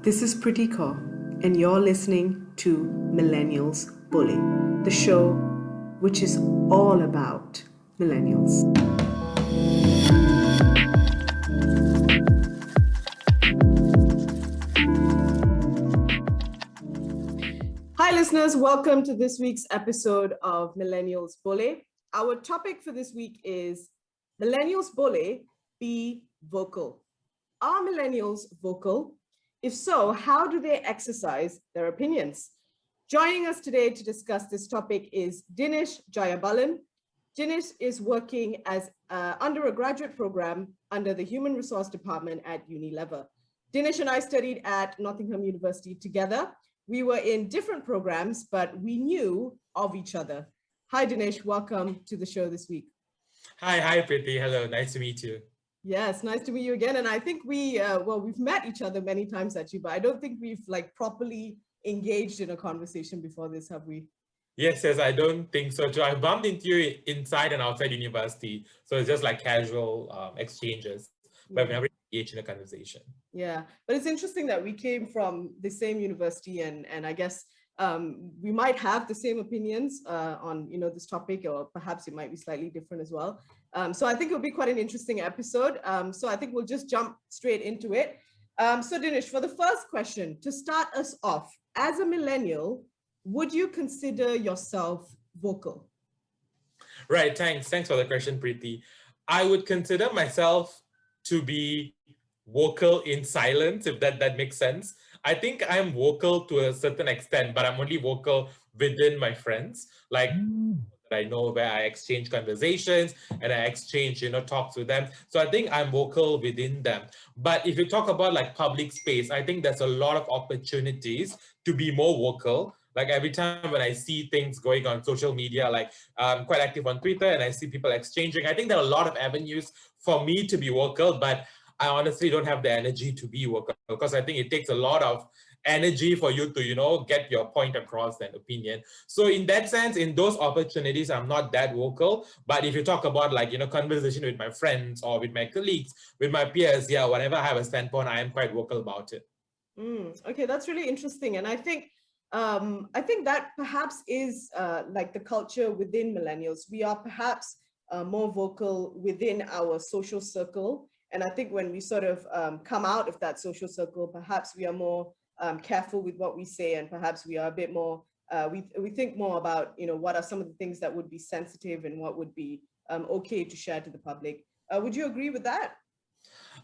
This is Preti and you're listening to Millennials Boleh, the show which is all about millennials. Hi, listeners. Welcome to this week's episode of Millennials Boleh. Our topic for this week is Millennials Boleh, be vocal. Are millennials vocal? If so, how do they exercise their opinions? Joining us today to discuss this topic is Dinesh Jayabalan. Dinesh is working as under a graduate program under the Human Resource Department at Unilever. Dinesh and I studied at Nottingham University together. We were in different programs, but we knew of each other. Hi, Dinesh. Welcome to the show this week. Hi, Preti. Hello. Nice to meet you. Yes, nice to meet you again. And I think we've met each other many times actually, but I don't think we've properly engaged in a conversation before this, have we? Yes, I don't think so too. I bumped into you inside and outside university. So it's just like casual exchanges, but we've never engaged in a conversation. Yeah, but it's interesting that we came from the same university and I guess we might have the same opinions on this topic, or perhaps it might be slightly different as well. So I think it'll be quite an interesting episode. So I think we'll just jump straight into it. So Dinesh, for the first question, to start us off, as a millennial, would you consider yourself vocal? Right, thanks for the question, Preeti. I would consider myself to be vocal in silence, if that makes sense. I think I'm vocal to a certain extent, but I'm only vocal within my friends. Like I know where I exchange conversations and I exchange, talks with them. So I think I'm vocal within them. But if you talk about like public space, I think there's a lot of opportunities to be more vocal. Like every time when I see things going on social media, like I'm quite active on Twitter and I see people exchanging, I think there are a lot of avenues for me to be vocal, but I honestly don't have the energy to be vocal because I think it takes a lot of energy for you to, get your point across and opinion. So in that sense, in those opportunities, I'm not that vocal. But if you talk about conversation with my friends or with my colleagues, with my peers, yeah, whenever I have a standpoint, I am quite vocal about it. Okay, that's really interesting. And I think that perhaps is like the culture within millennials. We are perhaps more vocal within our social circle. And I think when we sort of come out of that social circle, perhaps we are more careful with what we say, and perhaps we are a bit more, we think more about, what are some of the things that would be sensitive and what would be okay to share to the public. Would you agree with that?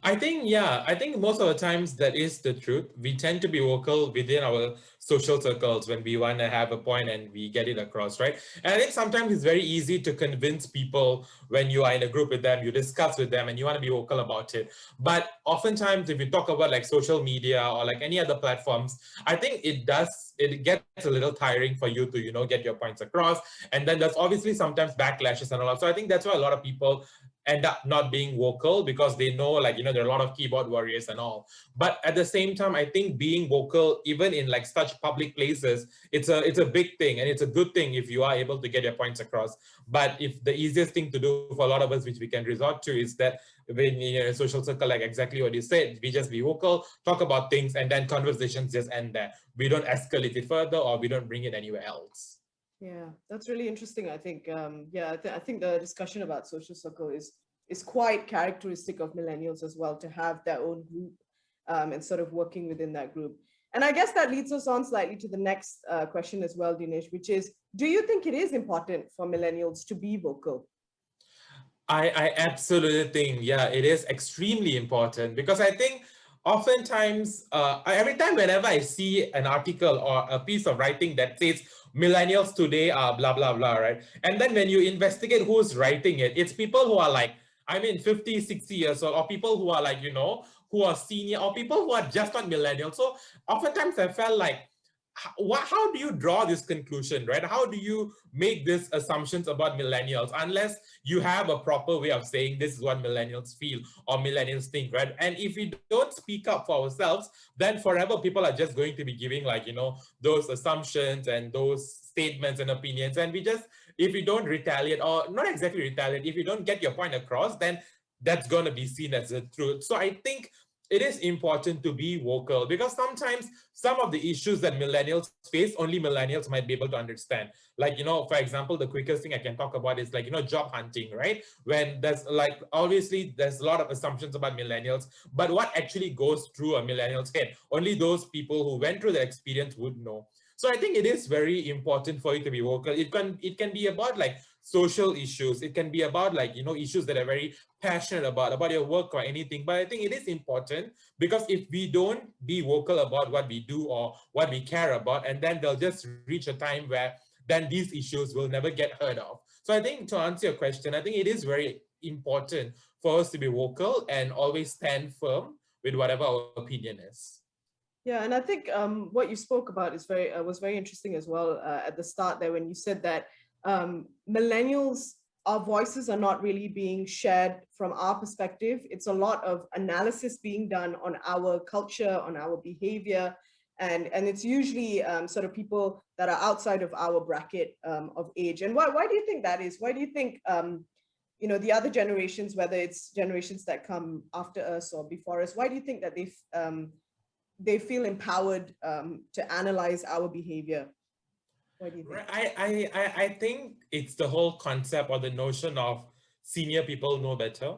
I think most of the times that is the truth. We tend to be vocal within our social circles when we want to have a point and we get it across, right? And I think sometimes it's very easy to convince people when you are in a group with them, you discuss with them and you want to be vocal about it. But oftentimes if you talk about like social media or like any other platforms, I think it gets a little tiring for you to, get your points across. And then there's obviously sometimes backlashes and all that. So I think that's why a lot of people end up not being vocal because they know there are a lot of keyboard warriors and all. But at the same time, I think being vocal, even in like such public places, it's a big thing and it's a good thing if you are able to get your points across. But if the easiest thing to do for a lot of us, which we can resort to, is that when in a social circle, like exactly what you said, we just be vocal, talk about things, and then conversations just end there. We don't escalate it further or we don't bring it anywhere else. Yeah, that's really interesting. I think, I think the discussion about social circle is quite characteristic of millennials as well, to have their own group and sort of working within that group. And I guess that leads us on slightly to the next question as well, Dinesh, which is, do you think it is important for millennials to be vocal? I absolutely think, yeah, it is extremely important because I think oftentimes, every time whenever I see an article or a piece of writing that says millennials today are blah, blah, blah, right? And then when you investigate who's writing it, it's people who are like, 50, 60 years old, or people who are like, who are senior, or people who are just not millennials. So oftentimes I felt like, how do you draw this conclusion, right? How do you make these assumptions about millennials unless you have a proper way of saying this is what millennials feel or millennials think, right? And if we don't speak up for ourselves, then forever people are just going to be giving those assumptions and those statements and opinions. And if we don't retaliate, or not exactly retaliate, if you don't get your point across, then that's going to be seen as the truth. So I think it is important to be vocal, because sometimes some of the issues that millennials face, only millennials might be able to understand. Like, for example, the quickest thing I can talk about is like, job hunting, right? When there's like, obviously there's a lot of assumptions about millennials, but what actually goes through a millennial's head, only those people who went through the experience would know. So I think it is very important for you to be vocal. It can be about like social issues. It can be about like, issues that are very passionate about your work or anything. But I think it is important, because if we don't be vocal about what we do or what we care about, and then they'll just reach a time where then these issues will never get heard of. So I think, to answer your question, I think it is very important for us to be vocal and always stand firm with whatever our opinion is. Yeah, and I think what you spoke about is was very interesting as well at the start there, when you said that millennials, our voices are not really being shared from our perspective. It's a lot of analysis being done on our culture, on our behavior, and it's usually sort of people that are outside of our bracket of age. And why do you think that is? Why do you think the other generations, whether it's generations that come after us or before us, why do you think that they feel empowered to analyze our behavior? What do you think? I think it's the whole concept or the notion of senior people know better.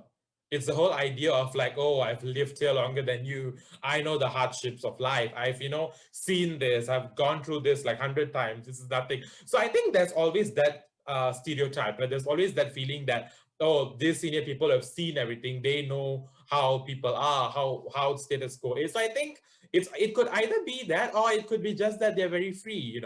It's the whole idea of like, oh, I've lived here longer than you. I know the hardships of life. I've, seen this. I've gone through this like 100 times. This is nothing. So I think there's always that stereotype, right? There's always that feeling that, oh, these senior people have seen everything. They know how people are, how status quo is. So I think it could either be that, or it could be just that they're very free,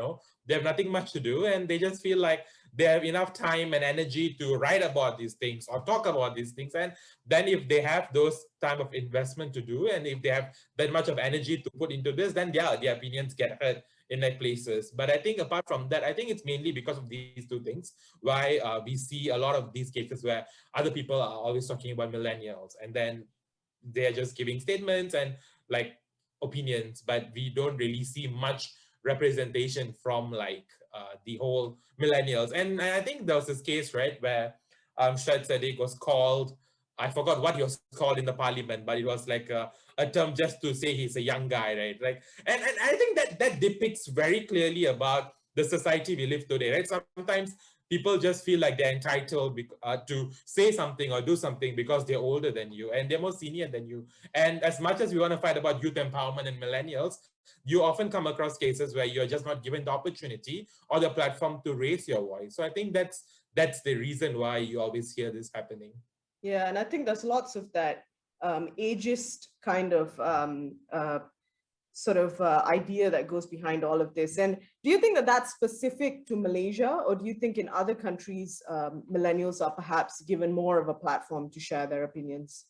they have nothing much to do, and they just feel like they have enough time and energy to write about these things or talk about these things. And then if they have those time of investment to do, and if they have that much of energy to put into this, then yeah, their opinions get heard in like places. But I think apart from that, I think it's mainly because of these two things why we see a lot of these cases where other people are always talking about millennials, and then they're just giving statements and like opinions, but we don't really see much representation from like the whole millennials. And I think there was this case, right, where Shad Sadiq was called, I forgot what he was called in the parliament, but it was like a term just to say he's a young guy, right? Like, and I think that depicts very clearly about the society we live today, right? Sometimes people just feel like they're entitled to say something or do something because they're older than you and they're more senior than you. And as much as we want to fight about youth empowerment and millennials, you often come across cases where you're just not given the opportunity or the platform to raise your voice. So I think that's the reason why you always hear this happening. Yeah, and I think there's lots of that ageist kind of idea that goes behind all of this. And do you think that that's specific to Malaysia, or do you think in other countries millennials are perhaps given more of a platform to share their opinions?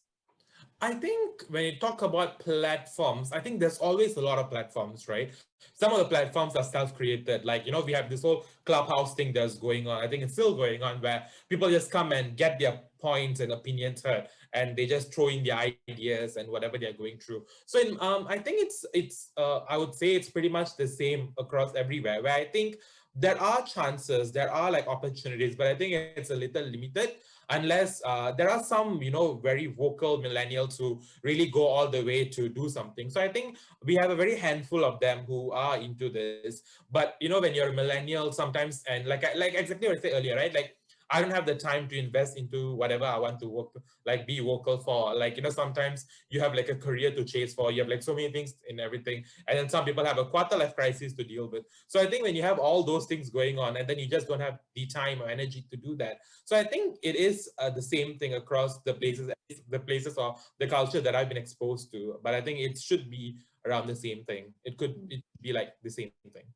I think when you talk about platforms, I think there's always a lot of platforms, right? Some of the platforms are self-created. Like, we have this whole Clubhouse thing that's going on. I think it's still going on, where people just come and get their points and opinions heard, and they just throw in their ideas and whatever they're going through. So I think it's I would say it's pretty much the same across everywhere, where I think there are chances, there are like opportunities, but I think it's a little limited unless there are some, very vocal millennials who really go all the way to do something. So I think we have a very handful of them who are into this. But, when you're a millennial sometimes, and like exactly what I said earlier, right? Like, I don't have the time to invest into whatever I want to work, like be vocal for. Like, sometimes you have like a career to chase for, you have like so many things in everything. And then some people have a quarter life crisis to deal with. So I think when you have all those things going on and then you just don't have the time or energy to do that. So I think it is the same thing across the places or the culture that I've been exposed to. But I think it should be around the same thing. It could be like the same thing.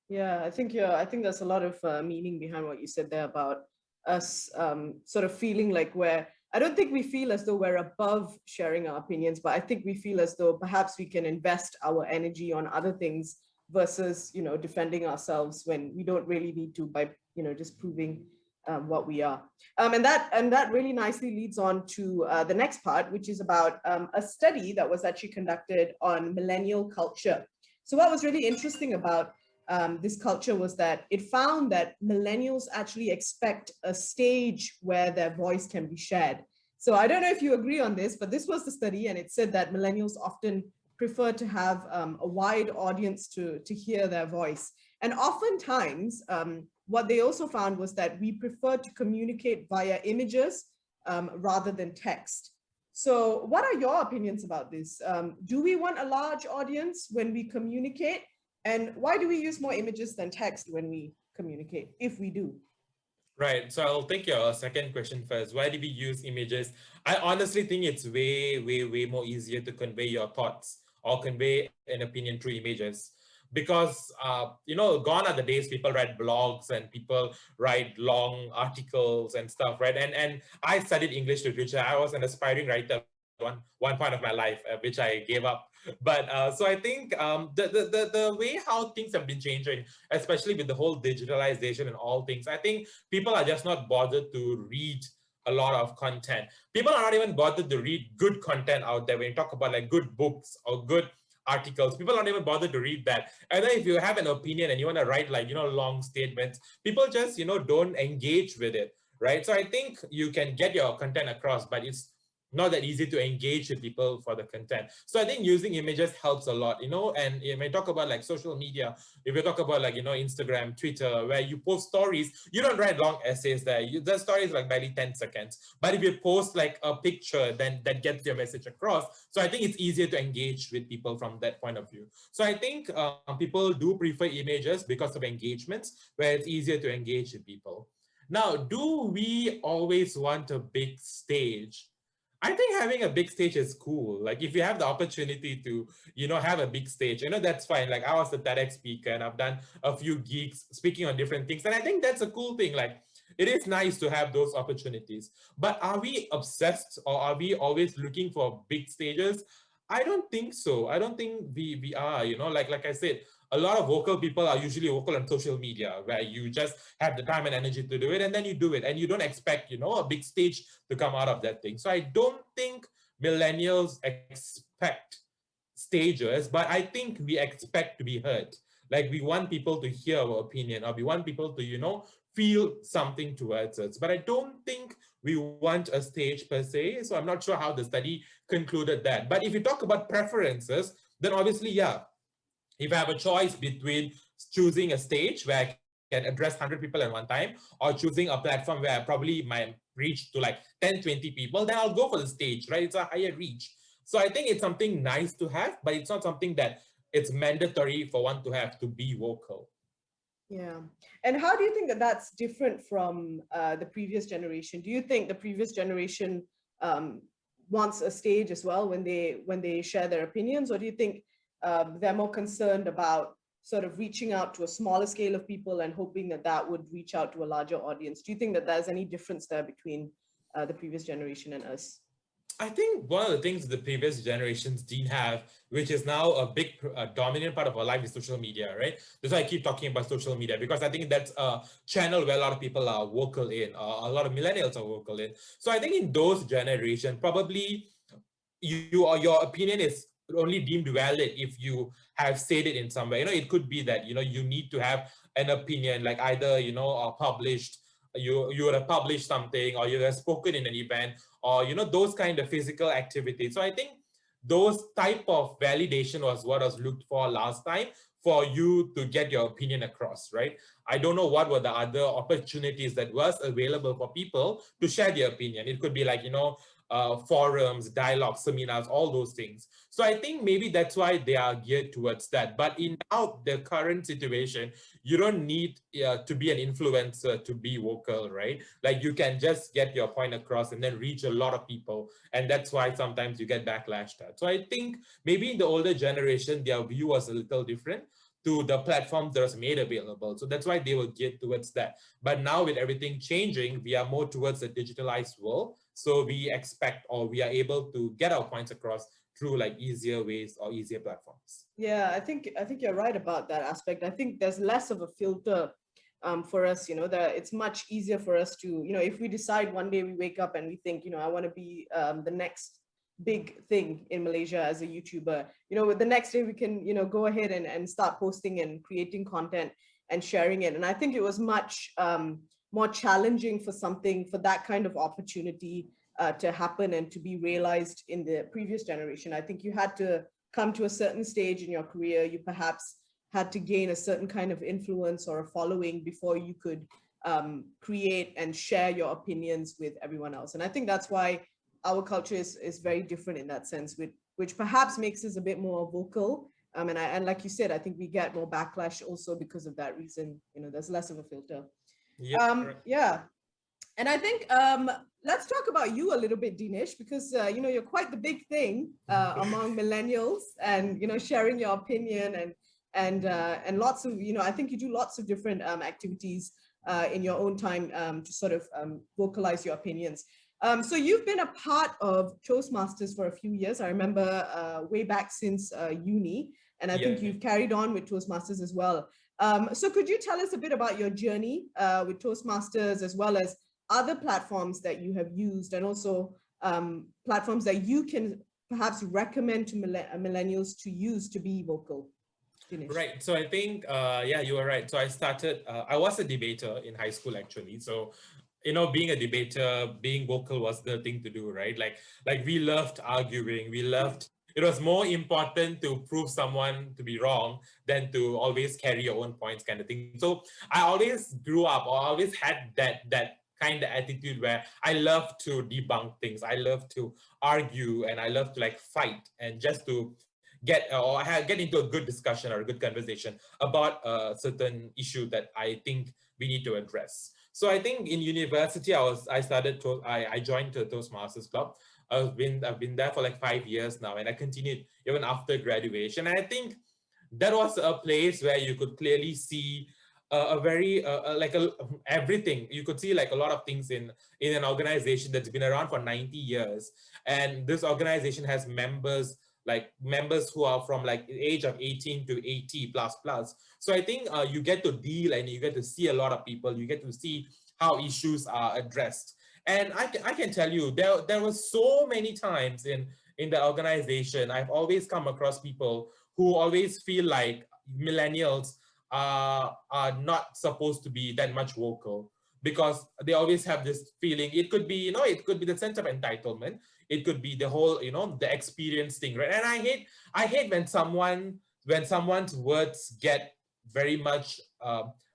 Yeah, I think there's a lot of meaning behind what you said there about us sort of feeling like I don't think we feel as though we're above sharing our opinions, but I think we feel as though perhaps we can invest our energy on other things versus, defending ourselves when we don't really need to by, just proving what we are. And that really nicely leads on to the next part, which is about a study that was actually conducted on millennial culture. So what was really interesting about this culture was that it found that millennials actually expect a stage where their voice can be shared. So I don't know if you agree on this, but this was the study, and it said that millennials often prefer to have a wide audience to hear their voice. And oftentimes, what they also found was that we prefer to communicate via images rather than text. So what are your opinions about this? Do we want a large audience when we communicate? And why do we use more images than text when we communicate, if we do? Right. So I'll take your second question first. Why do we use images? I honestly think it's way more easier to convey your thoughts or convey an opinion through images. Because, gone are the days people write blogs and people write long articles and stuff, right? And I studied English literature. I was an aspiring writer at one point of my life, which I gave up. But so I think the way how things have been changing, especially with the whole digitalization and all things, I think people are just not bothered to read a lot of content. People are not even bothered to read good content out there. When you talk about like good books or good articles, people aren't even bothered to read that. And then if you have an opinion and you want to write like, long statements, people just, don't engage with it, right? So I think you can get your content across, but it's not that easy to engage with people for the content. So I think using images helps a lot, and when you talk about like social media, if you talk about like, Instagram, Twitter, where you post stories, you don't write long essays there. The story is like barely 10 seconds. But if you post like a picture, then that gets your message across. So I think it's easier to engage with people from that point of view. So I think people do prefer images because of engagements, where it's easier to engage with people. Now, do we always want a big stage? I think having a big stage is cool. Like if you have the opportunity to, have a big stage, that's fine. Like I was a TEDx speaker and I've done a few gigs speaking on different things. And I think that's a cool thing. Like it is nice to have those opportunities. But are we obsessed or are we always looking for big stages? I don't think so. I don't think we are, like I said, a lot of vocal people are usually vocal on social media where you just have the time and energy to do it and then you do it and you don't expect, a big stage to come out of that thing. So I don't think millennials expect stages, but I think we expect to be heard. Like we want people to hear our opinion or we want people to, feel something towards us. But I don't think we want a stage per se. So I'm not sure how the study concluded that. But if you talk about preferences, then obviously, yeah, if I have a choice between choosing a stage where I can address 100 people at one time or choosing a platform where I probably might reach to like 10, 20 people, then I'll go for the stage, right? It's a higher reach. So I think it's something nice to have, but it's not something that it's mandatory for one to have to be vocal. Yeah. And how do you think that that's different from the previous generation? Do you think the previous generation wants a stage as well when they share their opinions, or do you think they're more concerned about sort of reaching out to a smaller scale of people and hoping that that would reach out to a larger audience? Do you think that there's any difference there between the previous generation and us? I think one of the things the previous generations didn't have, which is now a big dominant part of our life, is social media, right? That's why I keep talking about social media, because I think that's a channel where a lot of people are vocal in, a lot of millennials are vocal in. So I think in those generations, probably your opinion is only deemed valid if you have said it in some way. It could be that, you need to have an opinion, like either, published, you would have published something, or you have spoken in an event, or, those kind of physical activities. So I think those type of validation was what was looked for last time for you to get your opinion across, right? I don't know what were the other opportunities that was available for people to share their opinion. It could be like, forums, dialogues, seminars, all those things. So I think maybe that's why they are geared towards that. But in now the current situation, you don't need to be an influencer to be vocal, right? Like you can just get your point across and then reach a lot of people. And that's why sometimes you get backlashed at. So I think maybe in the older generation, their view was a little different to the platforms that was made available. So that's why they were geared towards that. But now with everything changing, we are more towards a digitalized world. So we expect, or we are able to get our points across through like easier ways or easier platforms. Yeah, I think you're right about that aspect. I think there's less of a filter for us, that it's much easier for us to, if we decide one day we wake up and we think, I want to be the next big thing in Malaysia as a YouTuber, the next day we can, go ahead and start posting and creating content and sharing it. And I think it was much more challenging for that kind of opportunity to happen and to be realized in the previous generation. I think you had to come to a certain stage in your career. You perhaps had to gain a certain kind of influence or a following before you could create and share your opinions with everyone else. And I think that's why our culture is very different in that sense, which perhaps makes us a bit more vocal. And like you said, I think we get more backlash also because of that reason. There's less of a filter. Yeah. And I think let's talk about you a little bit, Dinesh, because you're quite the big thing among millennials, and sharing your opinion and lots of I think you do lots of different activities in your own time to sort of vocalize your opinions. So you've been a part of Toastmasters for a few years. I remember way back since uni, and I think you've carried on with Toastmasters as well. So could you tell us a bit about your journey with Toastmasters, as well as other platforms that you have used, and also platforms that you can perhaps recommend to millennials to use to be vocal? Dinesh. Right. So I think, you were right. So I started, I was a debater in high school, actually. So, being a debater, being vocal was the thing to do, right? Like we loved arguing. It was more important to prove someone to be wrong than to always carry your own points, kind of thing. So I always grew up, or always had that kind of attitude where I love to debunk things. I love to argue, and I love to like fight, and just to get into a good discussion or a good conversation about a certain issue that I think we need to address. So I think in university, I joined the Toastmasters Club. I've been there for like 5 years now, and I continued even after graduation. And I think that was a place where you could clearly see everything. You could see like a lot of things in an organization that's been around for 90 years. And this organization has members who are from like the age of 18 to 80 plus plus. So I think you get to deal and you get to see a lot of people. You get to see how issues are addressed. And I can tell you, there was so many times in the organization, I've always come across people who always feel like millennials are not supposed to be that much vocal, because they always have this feeling. It could be, it could be the sense of entitlement. It could be the whole, the experience thing, right? And I hate when someone's words get very much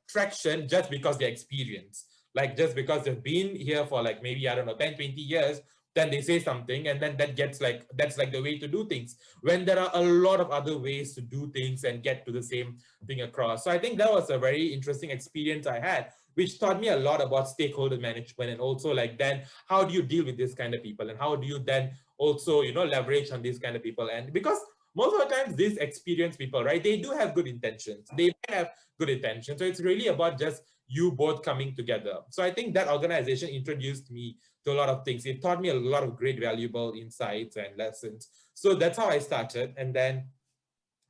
traction just because they're experienced. Like just because they've been here for like maybe, I don't know, 10, 20 years, then they say something, and then that's like the way to do things, when there are a lot of other ways to do things and get to the same thing across. So I think that was a very interesting experience I had, which taught me a lot about stakeholder management, and also like then how do you deal with this kind of people, and how do you then also leverage on these kind of people. And because most of the times these experienced people, right, they do have good intentions. They have good intentions. So it's really about just you both coming together. So I think that organization introduced me to a lot of things. It taught me a lot of great valuable insights and lessons. So that's how I started. And then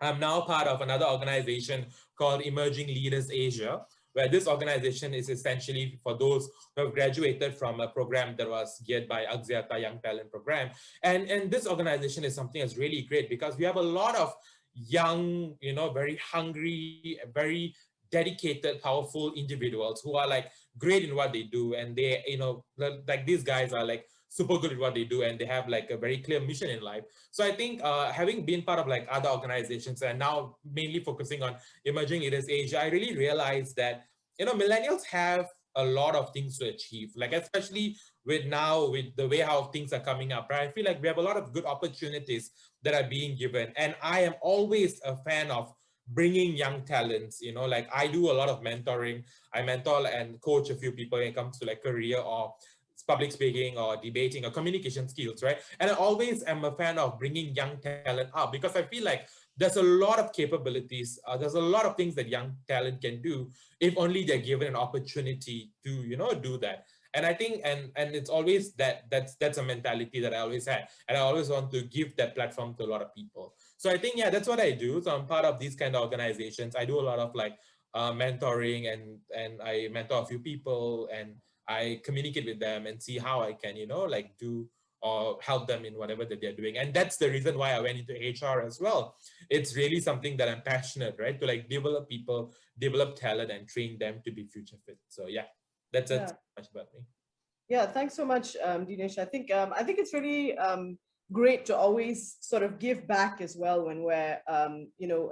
I'm now part of another organization called Emerging Leaders Asia, where this organization is essentially for those who have graduated from a program that was geared by Axiata Young Talent Program. And this organization is something that's really great, because we have a lot of young, very hungry, very dedicated, powerful individuals who are like great in what they do. And they, like these guys are like super good at what they do, and they have like a very clear mission in life. So I think having been part of like other organizations and now mainly focusing on Emerging Leaders Asia, I really realized that, millennials have a lot of things to achieve, like especially with the way how things are coming up, right? I feel like we have a lot of good opportunities that are being given. And I am always a fan of bringing young talents, like I do a lot of mentoring. I mentor and coach a few people when it comes to like career or public speaking or debating or communication skills, right? And I always am a fan of bringing young talent up, because I feel like there's a lot of capabilities. There's a lot of things that young talent can do if only they're given an opportunity to, do that. And I think, and it's always that's a mentality that I always had. And I always want to give that platform to a lot of people. So I think, yeah, that's what I do. So I'm part of these kind of organizations. I do a lot of like mentoring, and I mentor a few people, and I communicate with them and see how I can, like do or help them in whatever that they're doing. And that's the reason why I went into HR as well. It's really something that I'm passionate, right? To like develop people, develop talent, and train them to be future fit. So yeah, that's much about me. Yeah, thanks so much, Dinesh. I think it's really great to always sort of give back as well when we're,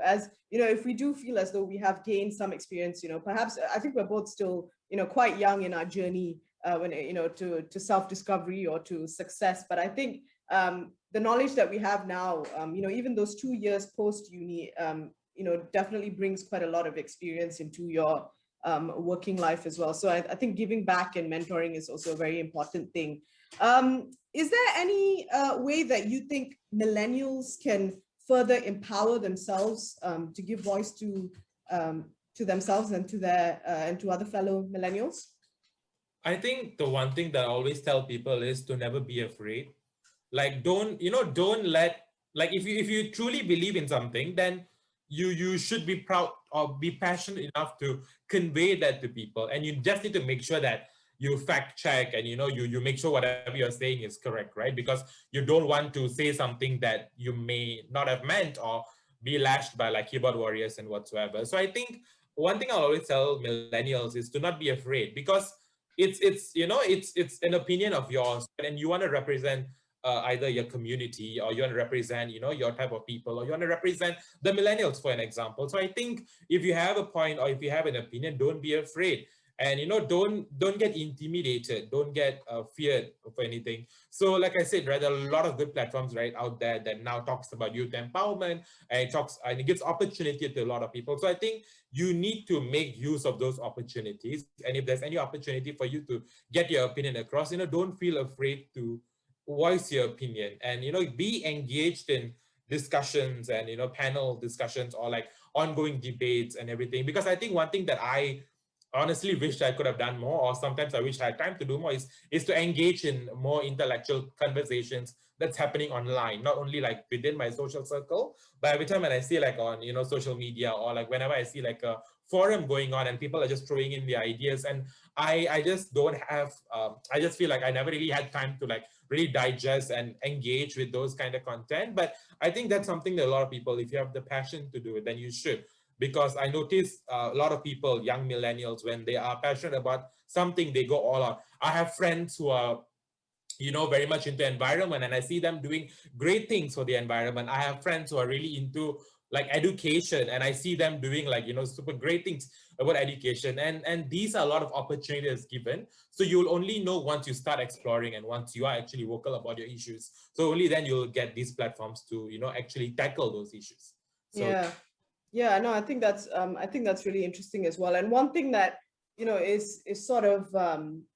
as you know, if we do feel as though we have gained some experience, perhaps I think we're both still, quite young in our journey when to self-discovery or to success. But I think the knowledge that we have now, even those 2 years post uni, definitely brings quite a lot of experience into your working life as well. So I think giving back and mentoring is also a very important thing. Is there any way that you think millennials can further empower themselves to give voice to themselves and to their and to other fellow millennials? I think the one thing that I always tell people is to never be afraid. Like don't let, like, if you truly believe in something, then you should be proud or be passionate enough to convey that to people. And you just need to make sure that you fact check, and you make sure whatever you're saying is correct, right? Because you don't want to say something that you may not have meant, or be lashed by like keyboard warriors and whatsoever. So I think one thing I'll always tell millennials is to not be afraid, because it's an opinion of yours, and you want to represent either your community, or you want to represent your type of people, or you want to represent the millennials, for an example. So I think if you have a point, or if you have an opinion, don't be afraid. And don't get intimidated, don't get feared for anything. So like I said, right, there are a lot of good platforms right out there that now talks about youth empowerment, and it gives opportunity to a lot of people. So I think you need to make use of those opportunities. And if there's any opportunity for you to get your opinion across, don't feel afraid to voice your opinion, and be engaged in discussions, and panel discussions, or like ongoing debates and everything. Because I think one thing that I honestly wish I could have done more, or sometimes I wish I had time to do more, is to engage in more intellectual conversations that's happening online, not only like within my social circle, but every time when I see like on social media, or like whenever I see like a forum going on and people are just throwing in their ideas, and I just don't have I just feel like I never really had time to like really digest and engage with those kind of content. But I think that's something that a lot of people, if you have the passion to do it, then you should. Because I notice a lot of people, young millennials, when they are passionate about something, they go all out. I have friends who are very much into environment, and I see them doing great things for the environment. I have friends who are really into like education, and I see them doing like super great things about education. And these are a lot of opportunities given. So you'll only know once you start exploring, and once you are actually vocal about your issues. So only then you'll get these platforms to actually tackle those issues. So yeah, no, I think that's really interesting as well. And one thing that is sort of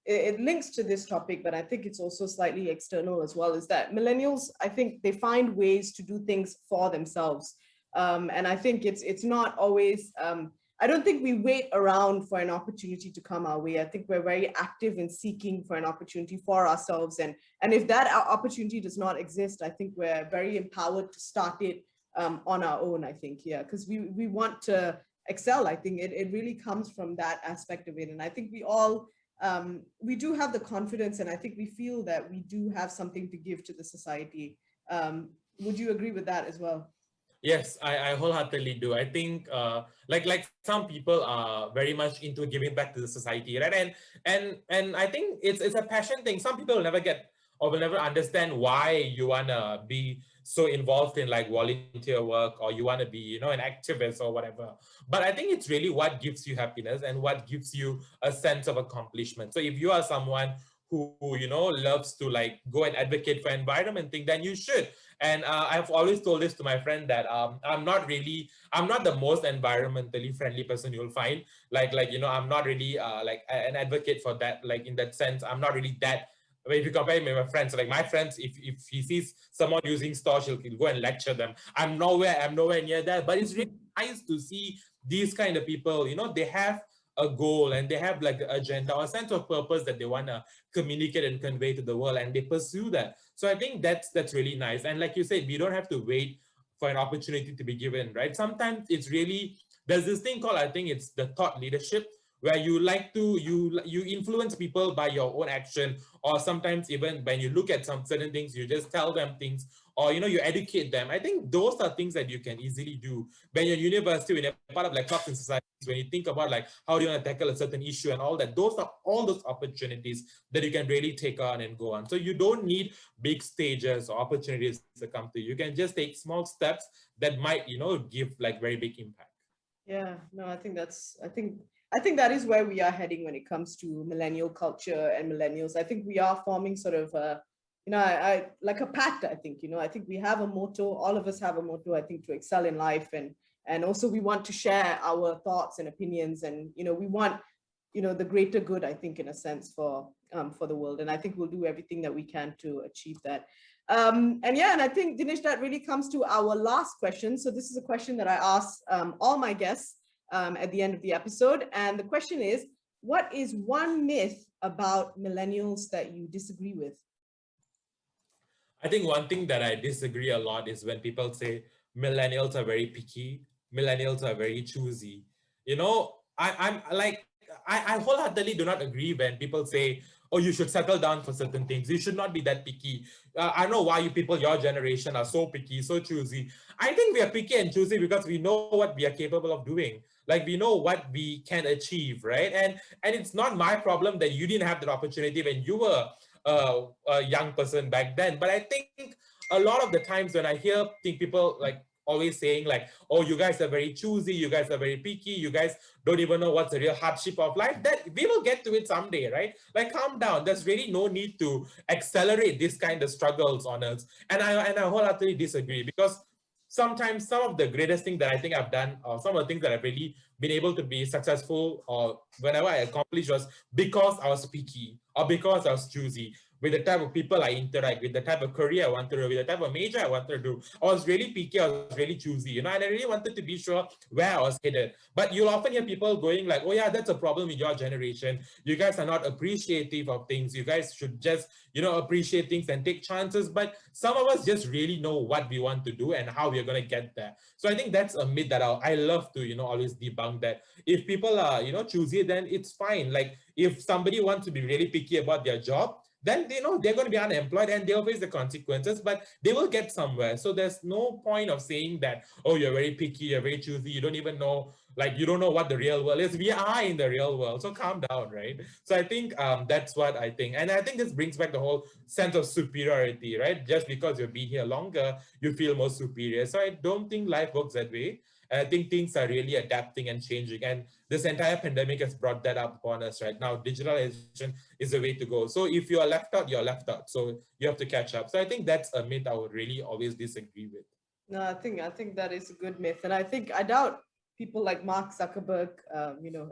it links to this topic, but I think it's also slightly external as well, is that millennials, I think they find ways to do things for themselves. And I think it's not always I don't think we wait around for an opportunity to come our way. I think we're very active in seeking for an opportunity for ourselves. And if that opportunity does not exist, I think we're very empowered to start it on our own, I think, yeah, because we want to excel. I think it really comes from that aspect of it. And I think we all, we do have the confidence, and I think we feel that we do have something to give to the society. Would you agree with that as well? Yes, I wholeheartedly do. I think like some people are very much into giving back to the society, right? And I think it's a passion thing. Some people will never get, or will never understand why you wanna be so involved in like volunteer work, or you wanna be, an activist or whatever. But I think it's really what gives you happiness, and what gives you a sense of accomplishment. So if you are someone who loves to like go and advocate for environment thing, then you should. And I've always told this to my friend that I'm not the most environmentally friendly person you'll find. I'm not really like an advocate for that. Like in that sense, I'm not really that. I mean, if you compare me with my friends, like my friends, if he sees someone using straws, he'll go and lecture them. I'm nowhere near that. But it's really nice to see these kind of people. They have a goal, and they have like an agenda or a sense of purpose that they want to communicate and convey to the world, and they pursue that. So I think that's really nice. And like you said, we don't have to wait for an opportunity to be given, right? Sometimes it's really, there's this thing called, I think it's the thought leadership, where you like to you influence people by your own action, or sometimes even when you look at some certain things, you just tell them things, or you educate them. I think those are things that you can easily do when you're in university, when you're part of like clubs and societies, when you think about like how do you want to tackle a certain issue and all that. Those are all those opportunities that you can really take on and go on. So you don't need big stages or opportunities to come to you. You can just take small steps that might give like very big impact. Yeah, no, I think that is where we are heading when it comes to millennial culture and millennials. I think we are forming sort of I like a pact. I think I think we have a motto. All of us have a motto, I think, to excel in life, and also we want to share our thoughts and opinions, and we want the greater good, I think, in a sense, for the world. And I think we'll do everything that we can to achieve that. And I think, Dinesh, that really comes to our last question. So this is a question that I ask all my guests at the end of the episode. And the question is, what is one myth about millennials that you disagree with? I think one thing that I disagree a lot is when people say millennials are very picky, millennials are very choosy. I wholeheartedly do not agree when people say, oh, you should settle down for certain things. You should not be that picky. I know why you people, your generation, are so picky, so choosy. I think we are picky and choosy because we know what we are capable of doing. Like, we know what we can achieve, right? And it's not my problem that you didn't have that opportunity when you were a young person back then. But I think a lot of the times when I think people like always saying like, oh, you guys are very choosy, you guys are very picky, you guys don't even know what's the real hardship of life, that we will get to it someday, right? Like, calm down. There's really no need to accelerate this kind of struggles on us. And I wholeheartedly disagree, because sometimes some of the greatest things that I think I've done, or some of the things that I've really been able to be successful, or whenever I accomplished, was because I was picky or because I was choosy with the type of people I interact with, the type of career I wanted to do, with the type of major I wanted to do. I was really picky, I was really choosy, and I really wanted to be sure where I was headed. But you'll often hear people going like, oh yeah, that's a problem with your generation. You guys are not appreciative of things. You guys should just, appreciate things and take chances. But some of us just really know what we want to do and how we're going to get there. So I think that's a myth that I love to, always debunk, that if people are, choosy, then it's fine. Like, if somebody wants to be really picky about their job, then they're going to be unemployed and they'll face the consequences, but they will get somewhere. So there's no point of saying that, oh, you're very picky, you're very choosy, you don't even know, like, you don't know what the real world is. We are in the real world, so calm down, right? So I think that's what I think. And I think this brings back the whole sense of superiority, right? Just because you've been here longer, you feel more superior. So I don't think life works that way. And I think things are really adapting and changing. And this entire pandemic has brought that up upon us right now. Digitalization is the way to go. So if you are left out, you're left out. So you have to catch up. So I think that's a myth I would really always disagree with. No, I think that is a good myth. And I doubt people like Mark Zuckerberg,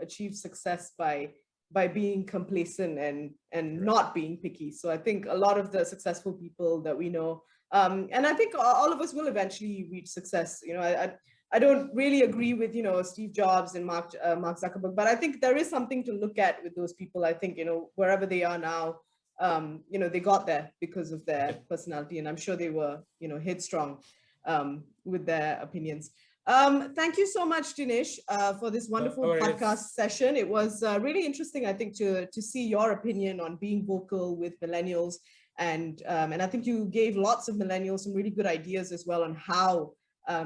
achieve success by being complacent and right, not being picky. So I think a lot of the successful people that we know, and I think all of us will eventually reach success. I don't really agree with, Steve Jobs and Mark Zuckerberg, but I think there is something to look at with those people. I think, wherever they are now, they got there because of their personality, and I'm sure they were, headstrong with their opinions. Thank you so much, Dinesh, for this wonderful podcast session. It was really interesting, I think, to see your opinion on being vocal with millennials. And I think you gave lots of millennials some really good ideas as well on how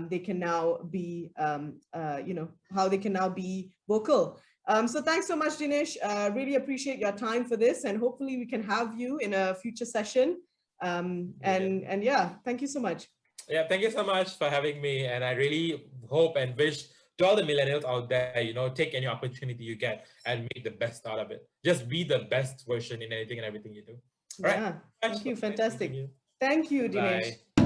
they can now be, how they can now be vocal. So thanks so much, Dinesh. Really appreciate your time for this, and hopefully we can have you in a future session. And yeah, thank you so much. Yeah, thank you so much for having me. And I really hope and wish to all the millennials out there, take any opportunity you get and make the best out of it. Just be the best version in anything and everything you do. All right. Thank you. Fantastic. Thank you, Dinesh. Bye.